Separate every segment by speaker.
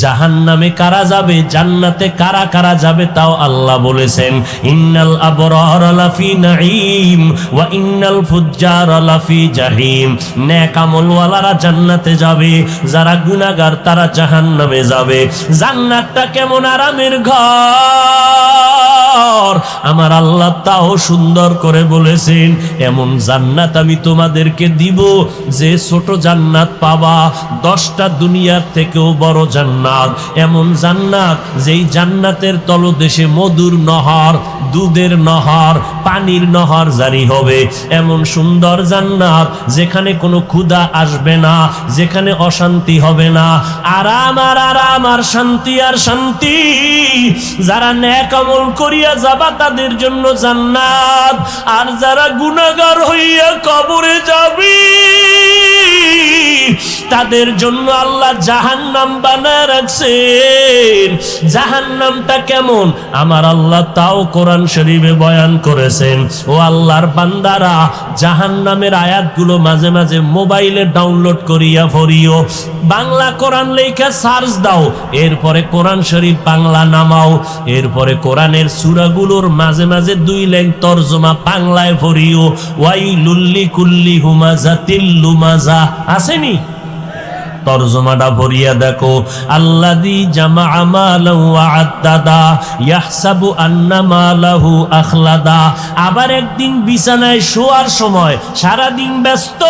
Speaker 1: জাহান্নামে কারা যাবে, জান্নাতে কারা কারা যাবে তাও আল্লাহ বলেছেন। ইন্নাল আবরারা লাফি নাঈম ওয়া ইন্নাল ফুজ্জারা লাফি জাহিম। নেক আমলওয়ালারা জান্নাতে যাবে, যারা গুনাহগার তারা জাহান্নামে যাবে। জান্নাতটা কেমন আরামের ঘর, আমার আল্লাহ তাও সুন্দর করে বলেছেন। এমন জান্নাত আমি তোমাদেরকে দিব যে ছোট জান্নাত পাবা 10টা দুনিয়ার থেকেও বড় জান্নাত। এমন জান্নাত যেই জান্নাতের তলদেশে মধুর নহর, দুধের নহর, পানির নহর জারি হবে। এমন সুন্দর জান্নাত যেখানে কোনো ক্ষুধা আসবে না, যেখানে অশান্তি হবে না, আরাম আর আরাম আর শান্তি আর শান্তি। যারা নেক আমল করিয়া যাবা তাদের জন্য জান্নাত, আর যারা গুনাহগার হইয়া কবরে যাবি তাদের জন্য আল্লাহ জাহান্নাম বানায় রাখছেন। জাহান্নামটা কেমন আমার আল্লাহ তাও কোরআন শরীফে বয়ান করেছেন। ও আল্লাহর বান্দারা, জাহান্নামের আয়াতগুলো মাঝে মাঝে মোবাইলে ডাউনলোড করিয়া পড়িও। বাংলা কোরআন লেখা সার্চ দাও, এরপরে কোরআন শরীফ বাংলা নামাও, এরপরে কোরআনের সূরাগুলোর মাঝে মাঝে 2 লাইন তরজমা বাংলায় পড়িও। ওয়াইলুল লিকুল্লি হুমাযাতিল লুমাযা আসেনি? তরজমাটা পড়িয়া দেখো। আল্লাযী জামাআ মালাহু ওয়া আদ্দাদা ইয়াহসাবু আন্না মালাহু আখলাদা। আবার একদিন বিছানায় শোয়ার সময় সারা দিন ব্যস্ত,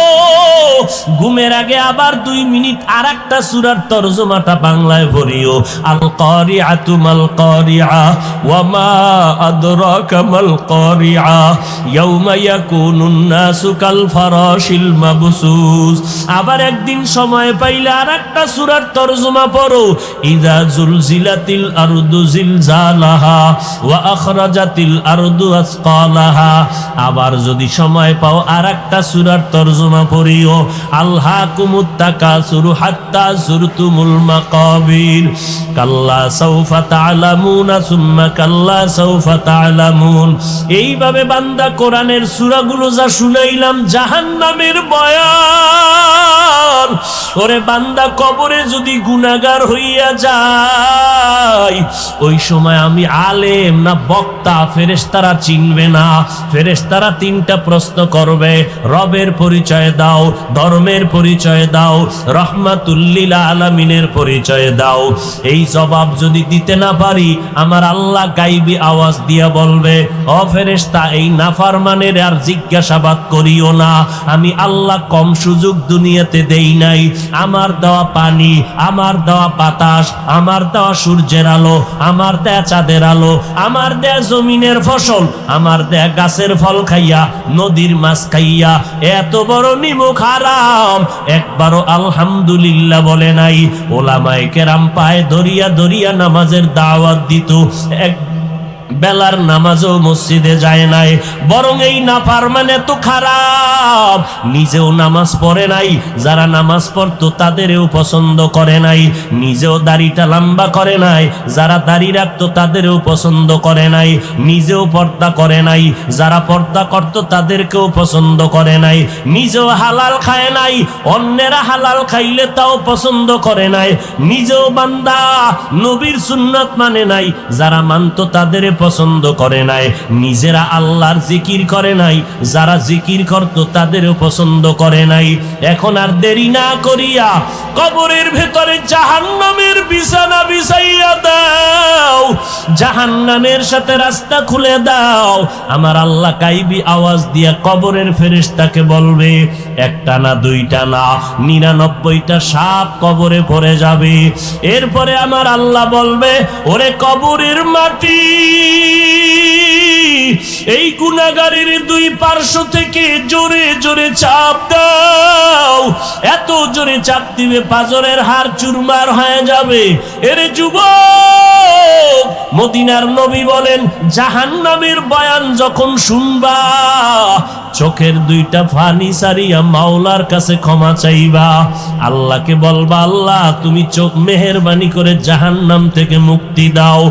Speaker 1: ঘুমের আগে আবার 2 মিনিট আরেকটা সূরার তরজমাটা বাংলায় পড়িও। আল কারিআতু মাল কারিআ ওয়া মা আদরাকা মাল কারিআ ইয়াউমা ইয়াকুনুন নাসু কাল ফারাশিল মাবসুস। আবার একদিন সময় পাই আরেকটা সূরার তরজমা পড়ো। ইযা জুলজিলাতিল আরদু জিলজালাহা ওয়া আখরাজাতিল আরদু আসকালাহা। আবার যদি সময় পাও আরেকটা সূরার তরজমা পড়িও। আলহাকুমুত তাকাসুরু হাত্তা যুরতুমুল মাকাবির কাল্লা সাউফা তা'লামুনা সুম্মা কাল্লা সাউফা তা'লামুন। এইভাবে বান্দা কোরআনের সূরাগুলো যা শুনাইলাম জাহান্নামের বয়ান, ওরে বান্দা কবরে যদি গুনাহগার হইয়া যায়, ওই সময় আমি আলেম না বক্তা ফেরেশতারা চিনবে না। ফেরেশতারা 3টা প্রশ্ন করবে, রবের পরিচয় দাও, ধর্মের পরিচয় দাও, রহমাতুল লিল আলামিনের পরিচয় দাও। এই জবাব যদি দিতে না পারি, আমার আল্লাহ গায়বী আওয়াজ দিয়া বলবে, ও ফেরেশতা এই নাফরমানের আর জিজ্ঞাসাবাদ করিও না। আমি আল্লাহ কম সুযোগ দুনিয়াতে দেই নাই। আমার দেওয়া পানি, আমার দেওয়া বাতাস, আমার দেওয়া সূর্যের আলো, আমার দেয়া চাঁদের আলো, আমার দেয়া জমিনের ফসল, আমার দেয়া গাছের ফল খাইয়া, নদীর মাছ খাইয়া এত বড় নিমুখ হারাম একবারও আলহামদুলিল্লাহ বলে নাই। ওলামায়ে কেরাম পায়ে ধরিয়া ধরিয়া নামাজের দাওয়াত দিত, এক বেলার নামাজও মসজিদে যায় নাই। বরং এই নাফরমান এত খারাপ, নিজেও নামাজ পড়ে নাই, যারা নামাজ পড়তো তাদেরও পছন্দ করে নাই। নিজেও দাড়িটা লম্বা করে নাই, যারা দাড়ি রাখতো তাদেরও পছন্দ করে নাই। নিজেও পর্দা করে নাই, যারা পর্দা করতো তাদেরকেও পছন্দ করে নাই। নিজেও হালাল খায় নাই, অন্যেরা হালাল খাইলে তাও পছন্দ করে নাই। নিজেও বান্দা নবীর সুন্নাত মানে নাই, যারা মানতো তাদের পছন্দ করে নাই। নিজেরা আল্লাহর জিকির করে নাই, যারা জিকির করত তাদেরও পছন্দ করে নাই। এখন আর দেরি না করিয়া কবরের ভেতরে জাহান্নামের বিছানা বিছাইয়া দাও, জাহান্নামের সাথে রাস্তা খুলে দাও। আমার আল্লাহ গায়বী আওয়াজ দিয়া কবরের ফেরেশতাকে বলবে, 1টা না 2টা না 99টা সাপ কবরে পড়ে যাবে। এরপরে আমার আল্লাহ বলবে, ওরে কবরের মাটি, এই গুনাহগারের 2 পার্শ্ব থেকে জোরে জোরে চাপ দাও। এত জোরে চাপ দিবে পাজরের হাড় চুরমার হয়ে যাবে। এরে যুবক, মদিনার নবী বলেন, জাহান্নামের বয়ান যখন শুনবা, চোখের 2টা পানি সারিয়া মাওলার কাছে ক্ষমা চাইবা। আল্লাহকে বলবা, আল্লাহ তুমি চোখ মেহেরবানি করে জাহান্নাম থেকে মুক্তি দাও।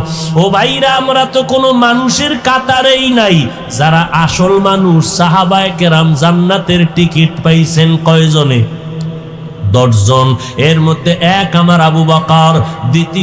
Speaker 1: ও ভাইরা, আমরা তো কোনো মানুষের কাতারেই নাই। যারা আসল মানুষ সাহাবায়ে কেরাম জান্নাতের টিকিট পাইছেন কয়জনে? 10 জন, এর মধ্যে এক আমার আবু বকর, দ্বিতীয়